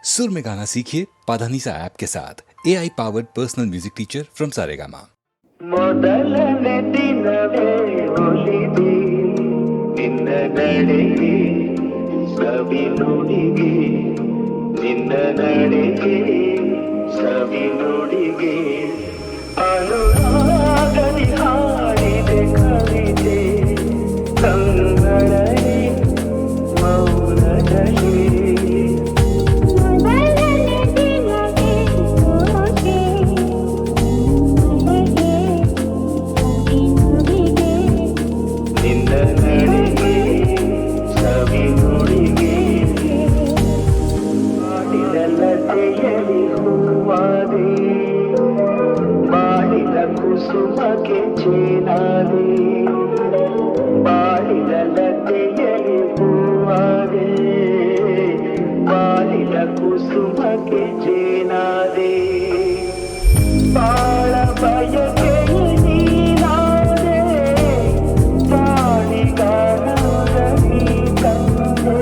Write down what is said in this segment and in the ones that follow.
सुर में गाना सीखिए पाधानीसा ऐप के साथ AI powered personal music teacher from Saregama. ಮೊದಲನೇ ದಿನವೇ ಒಲಿದಿ ನಿನ್ನ ನಡೆಗೆ ಸವಿ ನುಡಿಗೆ ನಿನ್ನ ನಡೆಗೆ ಸವಿ ನುಡಿಗೆ ಅನುರಾಗದಿ ಹಾಡಿದೆ ಕವಿತೆ ಕಂಗಳನೆ ಮೌನದಲ್ಲಿ ಕುಸುಮಕ್ಕೆ ಚೇನಾದೆ ಬಾಳಿದ ಲತೆಯಲಿ ಹೂವಾದೆ ಬಾಳಿದ ಕುಸುಮಕ್ಕೆ ಚೇನಾದೆ ಬಾಳ ಬಯಕೆ ನೀನಾದೆ ಬಾಳಿಗಾರ ನೀ ತಂದೆ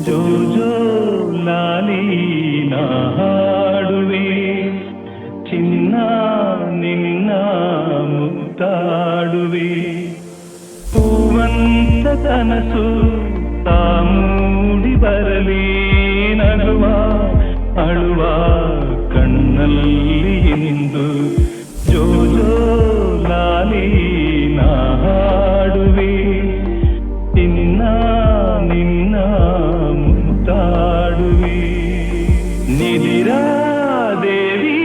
ಜೋ ಜೋ ಲಾಲಿ ನಾ ಹಾಡುವೆ ಚಿನ್ನ ನಿನ್ನ ಮುತ್ತಾಡುವೆ ಹೂವಂತ ಕನಸು ತಾ ಮೂಡಿ ಬರಲಿ ನಗುವ ಅಳುವ ಕಣ್ಣಲ್ಲಿ ನಿಂದು ಜೋ ಜೋ ಲಾಲಿ ನಾ ಹಾಡುವೆ ಚಿನ್ನ ನಿನ್ನ ಮುತ್ತಾಡುವೆ ನಿದಿರಾ ದೇವಿ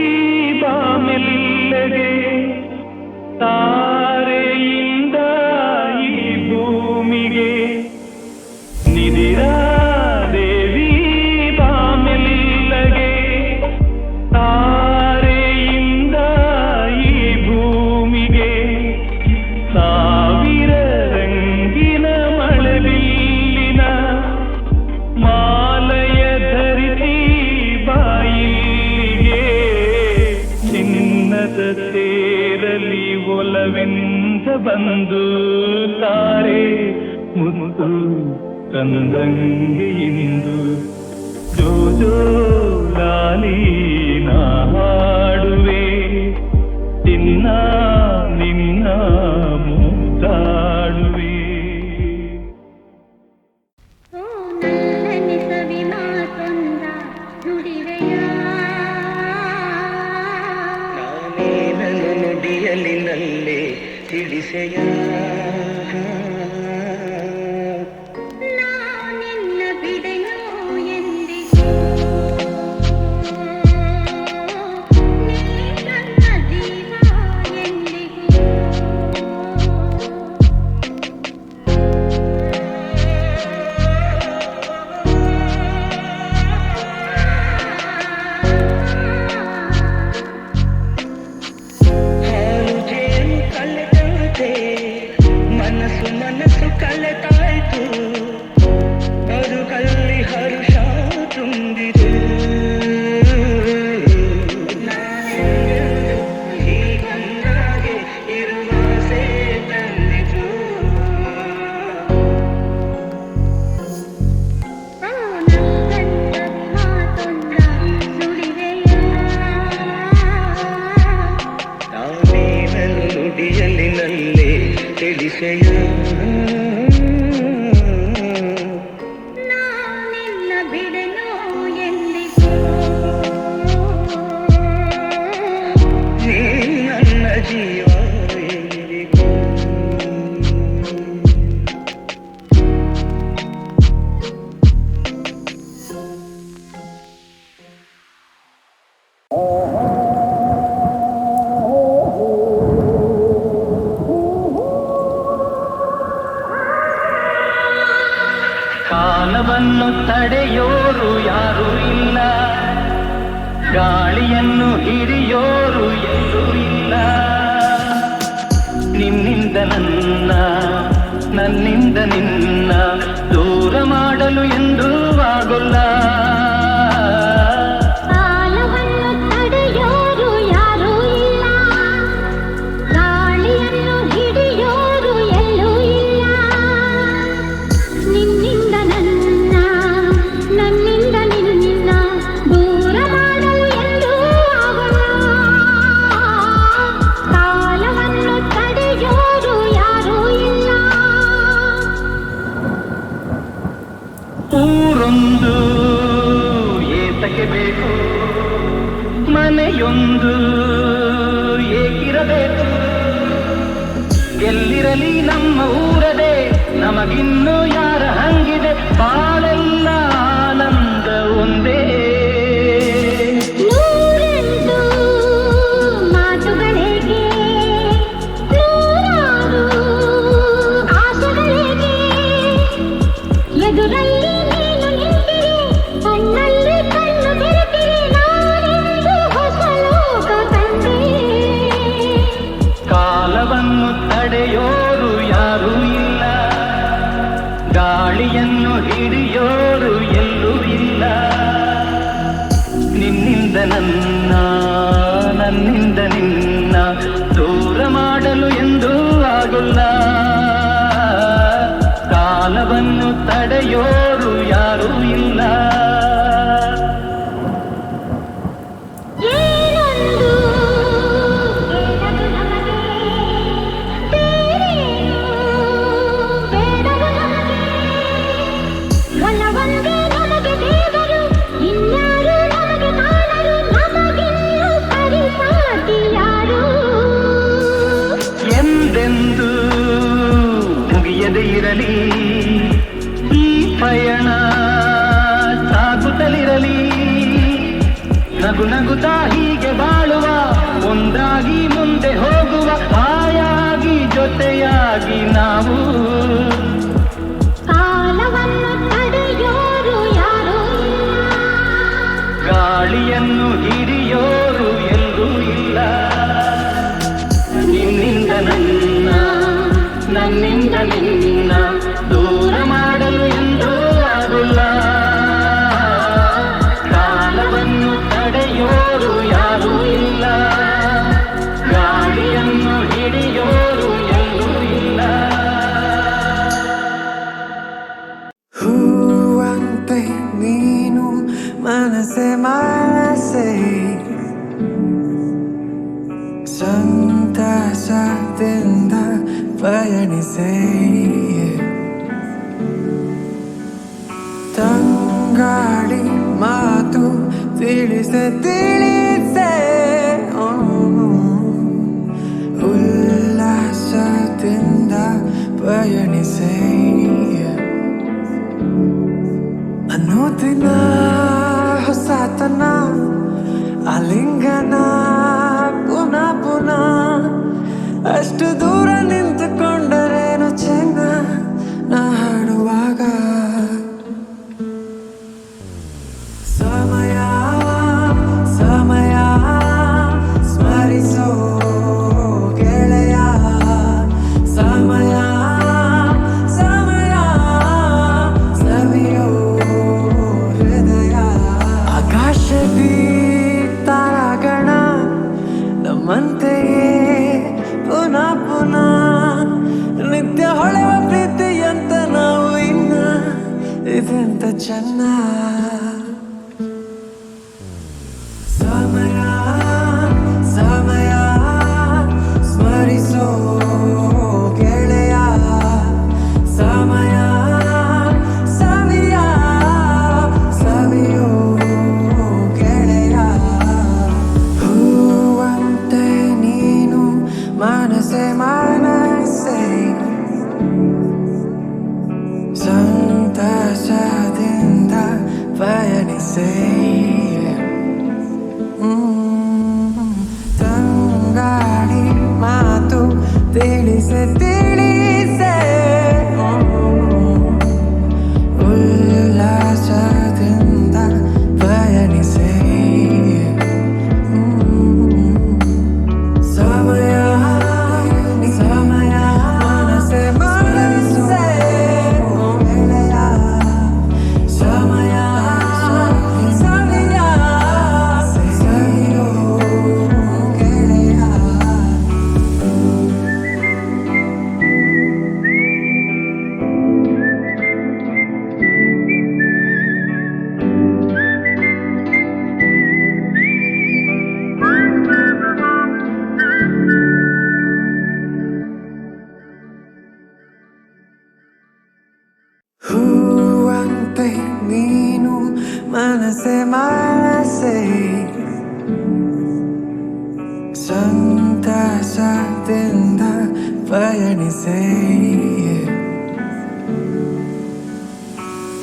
ಬಾಮೆಲ್ಲಗೆ ತಾರೆಯಿಂದ ಈ ಭೂಮಿಗೆ ನಿದಿರಾ ದೇವಿ ಬಾಮೆಲ್ಲಗೆ ತಾರೆಯಿಂದ ಈ ಭೂಮಿಗೆ ಸಾವಿರ ರಂಗಿನ ಮಳೆಬಿಲ್ಲಿನ ಮಾಲಯ ಧರಿಸಿ ಬಾಯಿಗೆ ಚಿನ್ನದ ತೇರಲಿ ಒಲವೆಂದ ಬಂದು ತಾರೆ ಮುತ್ತು ಕಂದಂಗೆ ಇಂದು ಜೋ ಜೋ ಲಾಲಿ ನಾ ಹಾಡುವೆ ಚಿನ್ನ ನಿನ್ನ ಮುತ್ತಾಡುವೆ ನಾನೇನನ್ನು ನುಡಿಯಲಿ ನಲ್ಲೇ ತಿಳಿಸೆಯ ಹಾಲು ಜೇನು ಕಲೆದಂತೆ ತಿಳಿಸೆಯ ನಾನಿನ್ನ ಬಿಡೆನೋ ಎಂದಿಗೂ ನೀ ನನ್ನ ಜೀವ ಎಂದಿಗೂ ಕಾಲವನ್ನು ತಡೆಯೋರು ಯಾರೂ ಇಲ್ಲ, ಗಾಳಿಯನ್ನು ಹಿಡಿಯೋರು ಎಲ್ಲೂ ಇಲ್ಲ. ನಿನ್ನಿಂದ ನನ್ನ, ನನ್ನಿಂದ ನಿನ್ನ ದೂರ ಮಾಡಲು ಎಂದೂ ಆಗೋಲ್ಲ. ಕಾಲವನ್ನು ತಡೆಯೋರು ಯಾರೂ ಇಲ್ಲ, ಗಾಳಿಯನ್ನು ಹಿಡಿಯೋರು ಎಲ್ಲೂ ಇಲ್ಲ. ನಿನ್ನಿಂದ ನನ್ನ, ನನ್ನಿಂದ ನಿನ್ನ ದೂರ ಮಾಡಲು ಎಂದೂ ಆಗೋಲ್ಲ. ಕಾಲವನ್ನು ತಡೆಯೋರು ಯಾರೂ ಇಲ್ಲ. ಊರೊಂದು ಏತಕ್ಕೆ ಬೇಕು, ಮನೆಯೊಂದು ಏಕಿರಬೇಕು. ಎಲ್ಲಿರಲಿ ನಮ್ಮ ಊರದೇ, ನಮಗಿನ್ನು ಯಾರ ಹಂಗಿದೆ. ಬಾಳೆಲ್ಲ ಆನಂದ ಒಂದೇ. ನೂರೆಂಟು ಮಾತುಗಳಿಗೆ, ನೂರಾರು ಆಸೆಗಳಿಗೆ, ಎದುರಲ್ಲಿ ನೀನು ನಿಂತಿರಿ, ಕಣ್ಣಲ್ಲಿ ಕಣ್ಣು ಬೆರೆತಿರಿ, ನಾನೆಂದು ಹೊಸ ಲೋಕ ಕಂಡೆ. ಕಾಲವನ್ನು ತಡೆಯೋರು ಯಾರೂ ಇಲ್ಲ, ಗಾಳಿಯನ್ನು ಹಿಡಿಯೋರು ಎಲ್ಲೂ ಇಲ್ಲ. ನಿನ್ನಿಂದ ನನ್ನ, ನನ್ನಿಂದ ನಿನ್ನ ದೂರ ಮಾಡಲು ಎಂದೂ ಆಗೋಲ್ಲ. ಕಾಲವನ್ನು ತಡೆಯೋರು ಯಾರೂ ಇಲ್ಲ. ಏನೊಂದು ಬೇಡದು ನಮಗೆ, ಬೇರೇನು ಬೇಡದು ನಮಗೆ. ಒಲವೊಂದೇ ನಮಗೆ ದೇವರು, ಇನ್ಯಾರು ನಮಗೆ ಕಾಣರು. ನಮಗಿನ್ನು ಪರಿಪಾಟಿ ಯಾರು? ಎಂದೆಂದು ಮುಗಿಯದೇ ಇರಲಿ ಈ ಪಯಣ, ಸಾಗುತ್ತಲಿರಲಿ. ನಗು ನಗುತ್ತಾ ಹೀಗೆ ಬಾಳುವ, ಒಂದಾಗಿ ಮುಂದೆ ಹೋಗುವ, ಹಾಯಾಗಿ ಜೊತೆಯಾಗಿ ನಾವು. ಕಾಲವನ್ನು ತಡೆಯೋರು ಯಾರೂ ಇಲ್ಲ, ಗಾಳಿಯನ್ನು ಹಿಡಿಯೋರು ಎಲ್ಲೂ ಇಲ್ಲ. ನಿನ್ನಿಂದ ನನ್ನ, ನನ್ನಿಂದ ನಿನ್ನ ದೂರ ಮಾಡಲು ಎಂದೂ ಆಗೋಲ್ಲ. ಕಾಲವನ್ನು ತಡೆಯೋರು ಯಾರೂ ಇಲ್ಲ, ಗಾಳಿಯನ್ನು ಹಿಡಿಯೋರು ಎಲ್ಲೂ ಇಲ್ಲ. ಹೂವಂತೆ ನೀನು ಮನಸೆ ಮಾಸೆ, ಸಂತಸದಿಂದ ಪಯಣಿಸೆ. ತಂಗಾಳಿ ಮಾತು ತಿಳಿಸೆ ತಿಳಿಸೆ, ಉಲ್ಲಾಸದಿಂದ ಪಯಣಿಸೆ. ಅನುದಿನ ಹೊಸತನ, ಆಲಿಂಗನ ಪುನಃ ಪುನಃ. ಅಷ್ಟು ದೂರ ನಿಂತುಕೊಂಡರೇನು ಚೆನ್ನ ನಾ ಹಾಡುವಾಗ. ಸಮಯ ಸಮಯ ಸ್ಮರಿಸೋ ಗೆಳೆಯ, ಸಮಯ ಸಮಯ ಸವಿಯೋ ಹೃದಯ. ಆಕಾಶದಿ ತಾರಾಗಣ ನಮ್ಮಂತೆಯೇ ಪುನಃ ಪುನಃ ನಿತ್ಯ ಹೊಳೆವ ಪ್ರೀತಿಯಂತ ನಾವು ಇನ್ನ ಇದೆಂತ ಚೆನ್ನ. ಸಮಯ ಸಮಯ ಸ್ಮರಿಸೋ ಗೆಳೆಯ, ಸಂತಸದಿಂದ ಪಯಣಿಸೆ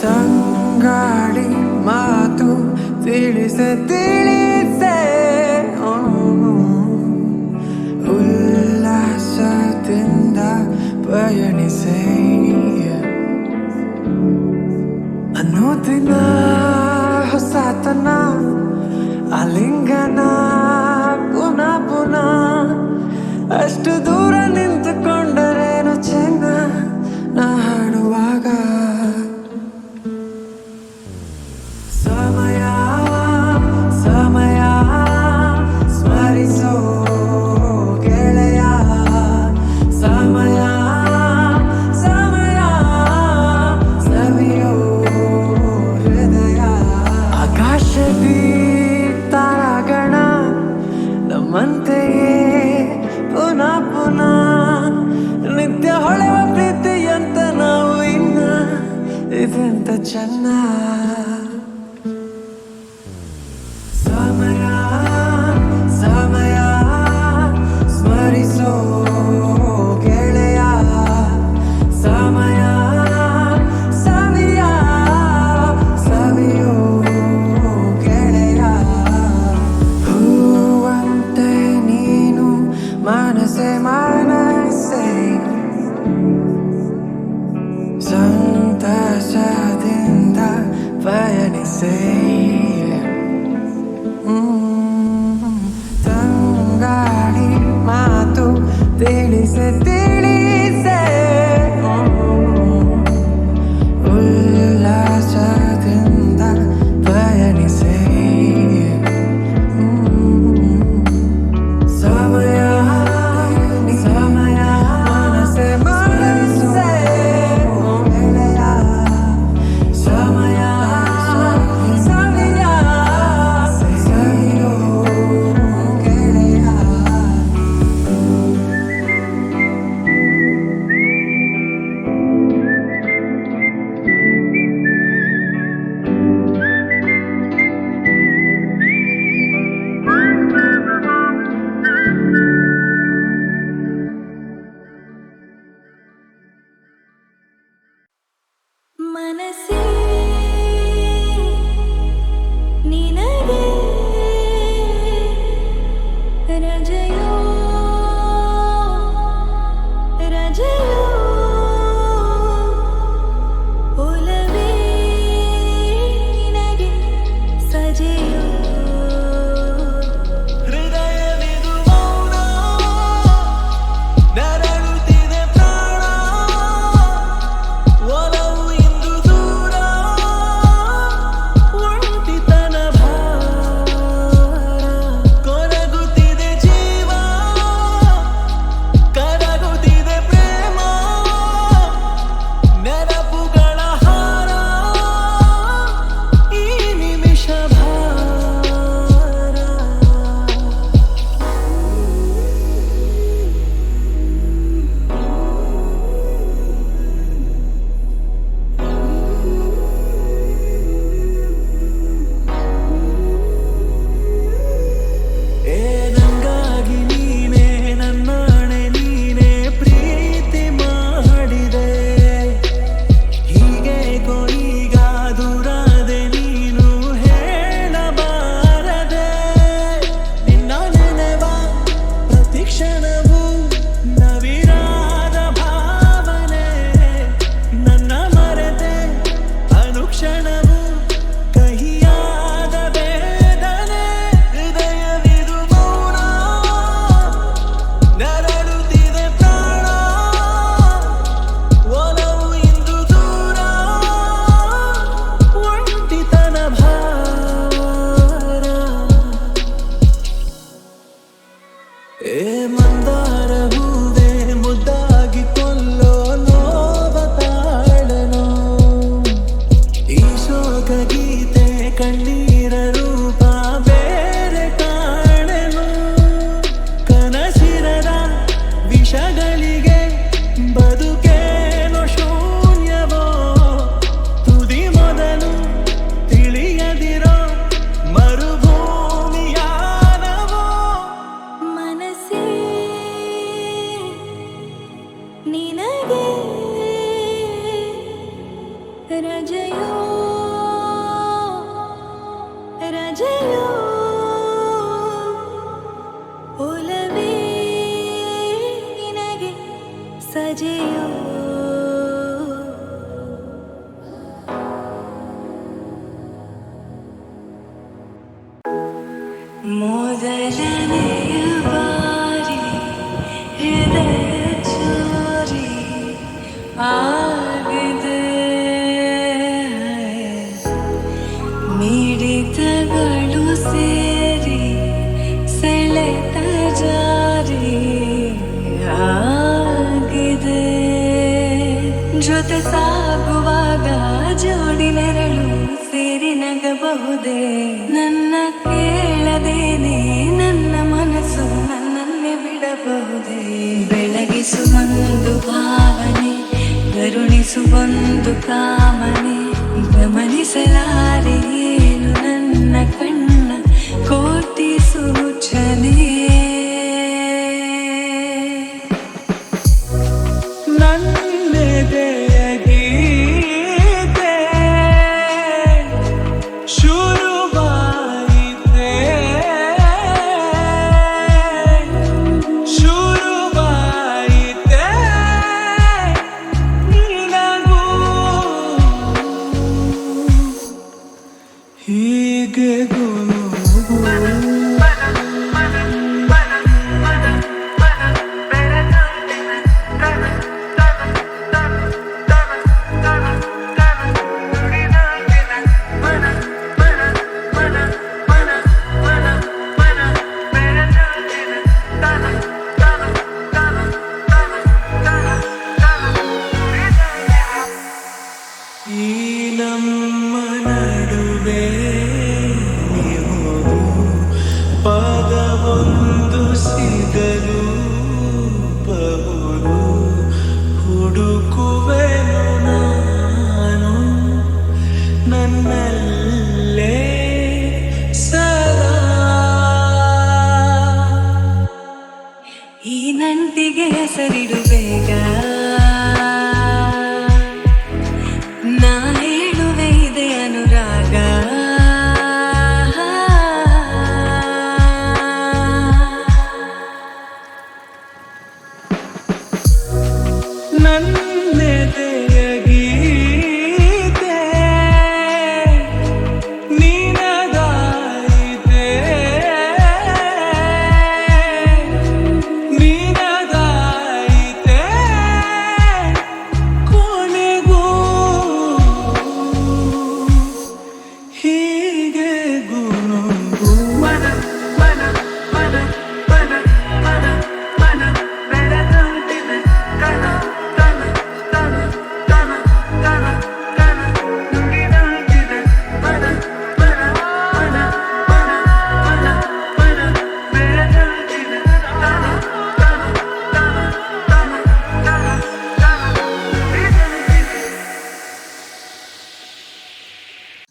ತಂಗಾಳಿ ಮಾತು ತಿಳಿಸೆ ಉಲ್ಲಾಸದಿಂದ ಪಯಣಿಸೆ ಅನ್ನೋದಿನ ಹೊಸತನ ಆಲಿಂಗನ ಪುನಃ ಪುನಃ ಅಷ್ಟು ದೂರ ನಿಂತುಕೊಂಡರೇನು ಚೆನ್ನ ನಾ ಹಾಡುವಾಗ ಸಮಯ ಸಮಯ ಸ್ಮರಿಸೋ ಗೆಳೆಯ ಸಮಯ ಸಮಯ ಸವಿಯೋ ಹೃದಯ ಆಕಾಶದಿ ತಾರಾಗಣ ನಮ್ಮಂತೆಯೇ ಪುನಃ ಪುನಃ ನಿತ್ಯ ಹೊಳೆವ ಪ್ರೀತಿಯಂತ ನಾವು ಇನ್ನ ಇದೆಂತ ಚೆನ್ನ ಸಮಯ ಸಮಯ ಸ್ಮರಿಸೋ ಗೆಳೆಯ ಸಮಯ ಸವಿಯ ಸವಿಯೋ ಗೆಳೆಯ ಹೂವಂತೆ ನೀನು ಮನಸೆ ಮನಸೆ ಸಂತಸದಿಂದ ಪಯಣಿಸೆ ತಂಗಾಳಿ ಮಾತು ತಿಳಿಸೆ ಉಲ್ಲಾಸದಿಂದ ಪಯಣಿಸೆ ಸಮಯ ಸಮಯ ಮನಸೆ ಮನಸೆ ಗೆಳೆಯ ಸಮಯ ಸವಿಯ ಸವಿಯೋ ಗೆಳೆಯ ಮನಸ್ಸೇ ನಿನಗೆ ರಜೆಯೋ ರಜೆಯೋ ಒಲವೇ ನಿನಗೆ ಸಜೆಯೋ ಹೃದಯವಿದು ಮೌನ ನರಳುತ್ತಿದೆ ಪ್ರಾಣ ಒಲವು ಇಂದು ದೂರ ಒಂಟಿತನ ಭಾರ ಕೊರಗುತ್ತಿದೆ ಜೀವ ಕರಗುತ್ತಿದೆ ಪ್ರೇಮ ನೆನಪುಗಳ ಹಾರ ಈ ನಿಮಿಷ ಭಾರ ಏ ನಂಗಾಗಿ ನೀನೇ ನನ್ನಾಣೆ ನೀನೇ ಪ್ರೀತಿ ಮಾಡಿದೆ ಹೀಗೆ ಈಗ ದೂರಾದೆ ನೀನು ಹೇಳಬಾರದೆ ನಿನ್ನ ನೆನೆವ ಪ್ರತಿ ಕ್ಷಣವೂ ನವಿರಾದ ಭಾವನೆ ನನ್ನ ಮರೆತೆ ಅನುಕ್ಷಣವೂ ಕಹಿಯಾದ ವೇದನೆ ಹೃದಯವಿದು ಮೌನ ನರಳುತ್ತಿದೆ ಪ್ರಾಣ ಒಲವು ಇಂದು ದೂರ ಒಂಟಿತನ ಭಾರ ಏ ಮಂದಾರ ಹೂವೆ ಮುದ್ದಾಗಿ ಕೊಲ್ಲೋ ನೋವ ತಾಳನು ಈ ಶೋಕ ಗೀತೆ ಕಣ್ಣೀರ ರೂಪ ಬೇರೆ ಕಾಣೆನು ಕನಸಿರದ ವಿಷಗಳಿಗೆ ಬದುಕೇನೋ ಶೂನ್ಯವೋ ತುದಿ ಮೊದಲು ತಿಳಿಯದಿರೋ ಮರುಭೂಮಿಯಾನವೋ ಮನಸ್ಸೇ ರಜೆಯೋ ಮೊದಲನೆಯ ಬಾರಿ ಹೃದಯ ಚೋರಿ ಆಗಿದೆ ಮಿಡಿತಗಳು ಸೇರಿ ಸೆಳೆತ ಜಾರಿ ಆಗಿದೆ ಜೊತೆ ಸಾಗುವಾಗ ಜೋಡಿ ನೆರಳು ಸೇರಿ ನಗಬಹುದೇ ನನ್ನ ಕೇಳದೇನೆ ನನ್ನ ಮನಸ್ಸು ನನ್ನನ್ನೇ ಬಿಡಬಹುದೇ ಬೆಳಗಿಸುವೊಂದು ಭಾವನೆ ಕರುಣಿಸುವೊಂದು ಕಾಮನೆ ಗಮನಿಸಲಾರೆ ಏನು ನನ್ನ ಕಣ್ಣ ಕೋಟಿ ಸೂಚನೆ ನನ್ನೆದೆಯ ಗೀತೆ ಶುರುವಾಯಿತೆ ಶುರುವಾಯಿತೆ ನಿನಗೂ ಹೀಗೆ ಗುನುಗು ಈ ನಮ್ಮ ನಡುವೆ ನೀವು ಪದವೊಂದು ಸಿಗಲು ಬಹುದು ಹುಡುಕುವೆನು ನಾನು ನನ್ನಲ್ಲೇ ಸದಾ ಈ ನಂಟಿಗೆ ಹೆಸರಿಡು ಬೇಗ ನಾ ಹೇಳುವೆ ಇದೆ ಅನುರಾಗ ನನ್ನೆದೆಯ ಗೀತೆ ನಿನಗಾಯಿತೆ ನಿನಗಾಯಿತೆ ಕೊನೆಗೂ ಹೀಗೆ ಗುನುಗು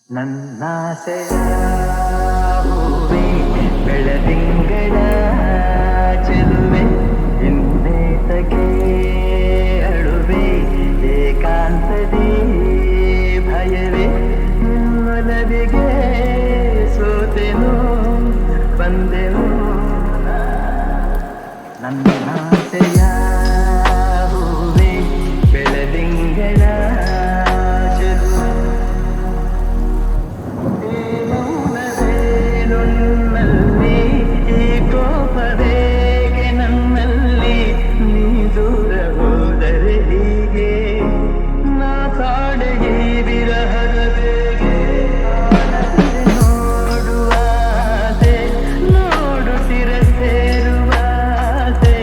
ನನ್ನಾಸೆಯ ಹೂವೆ ಬೆಳದಿಂಗಳ ಚೆಲುವೆ ಇನ್ನೇತಕ್ಕೆ ಅಳುವೆ ಏಕಾಂತದಿ ಭಯವೇ ನಿನ್ನೊಲವಿಗೆ ಸೋತೆನು ಬಂದೆನು ನನ್ನಾಸೆಯ ಹೂವೆ ಬೆಳದಿಂಗಳ ಚೆಲುವೆ ನನ್ನಲ್ಲಿ ಈ ಕೋಪವೇಗೆ ನನ್ನಲ್ಲಿ ನೀ ದೂರ ಹೋದರೆ ಹೀಗೆ ನಾ ಕಾಡೆ ಈ ವಿರಹದ ಬೇಗೆ ನೋಡುವಾಸೆ ನೋಡುತ್ತಿರ ಸೇರುವಾಸೆ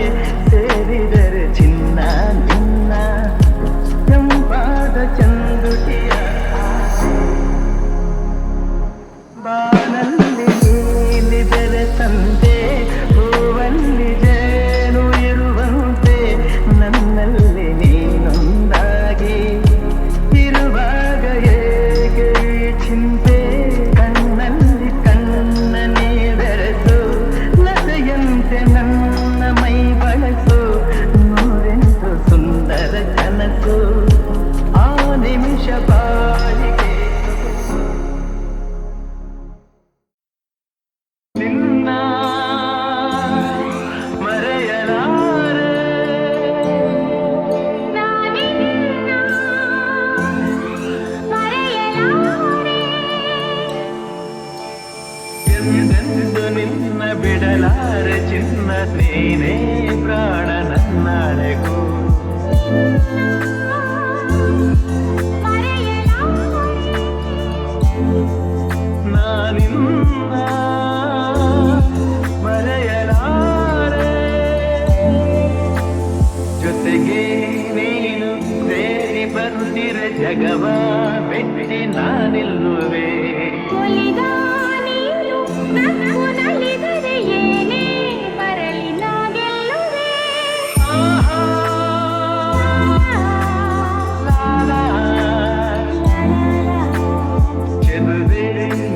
ನೀನೇ ಪ್ರಾಣ ನನ್ನಳೆಗೂ ನಾನಿನ್ನ ಮರೆಯಲಾರೆ ಜೊತೆಗೆ ನೀನು ಸೇರಿ ಬರುತ್ತಿರ ಜಗವ ಬೆಟ್ಟಿ ನಾನಿಲ್ಲುವೆ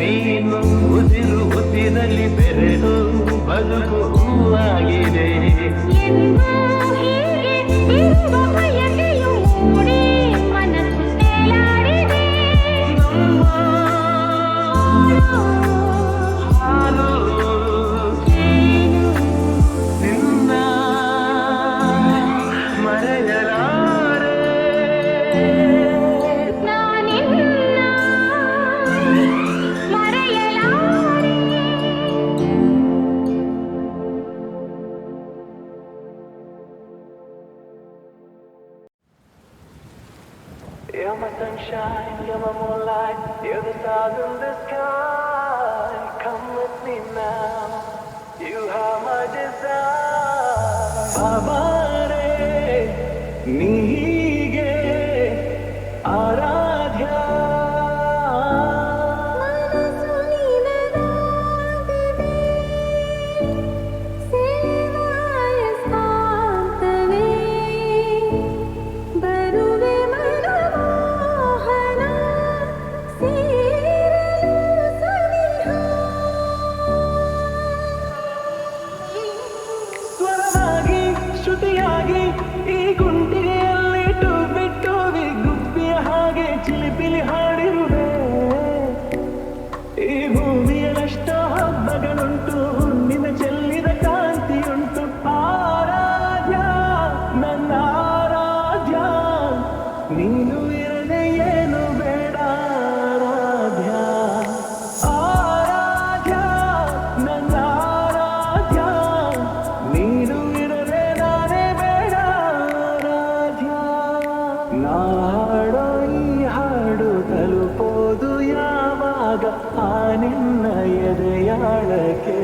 ನೀನು ಉಸಿರು ಉಸಿರಲ್ಲಿ ಬೆರೆದು ಬದುಕು ಹೂವಾಗಿದೆ ಹಾಲು ನಿನ್ನ ಮರೆಯಲಾರೆ You're my sunshine, you're my moonlight, you're the stars in the sky. Come with me now, you have my desire. Amare, neege, aradhya. ಸ್ವರವಾಗಿ ಶ್ರುತಿಯಾಗಿ ಈ ಗುಂಡಿಗೆಯಲ್ಲಿ ಬಿಟ್ಟು ಗುಬ್ಬಿಯ ಹಾಗೆ ಚಿಲಿಪಿಲಿ ಹಾಡಿರುವೆ ಈ ಭೂಮಿಯಷ್ಟು ಹಬ್ಬಗಳುಂಟು ನಿನ್ನ ಚೆಲ್ಲಿದ ಕಾಂತಿಯುಂಟು ಆರಾಧ್ಯ ನನ್ನ ಆರಾಧ್ಯ ನೀನು ಇರದೆ ಏನು ಬೇಡ ಆರಾಧ್ಯ ಆರಾಧ್ಯ ನನ್ನ ಆರಾಧ್ಯ ನೀನು ಇರದೆ ನಾನೇ ಬೇಡ ಆರಾಧ್ಯ ನಾಡೋ ಈ ಹಾಡು ತಲುಪೋದು ಯಾವಾಗ ಆ ನಿನ್ನ ಎದೆಯಾಳಕ್ಕೆ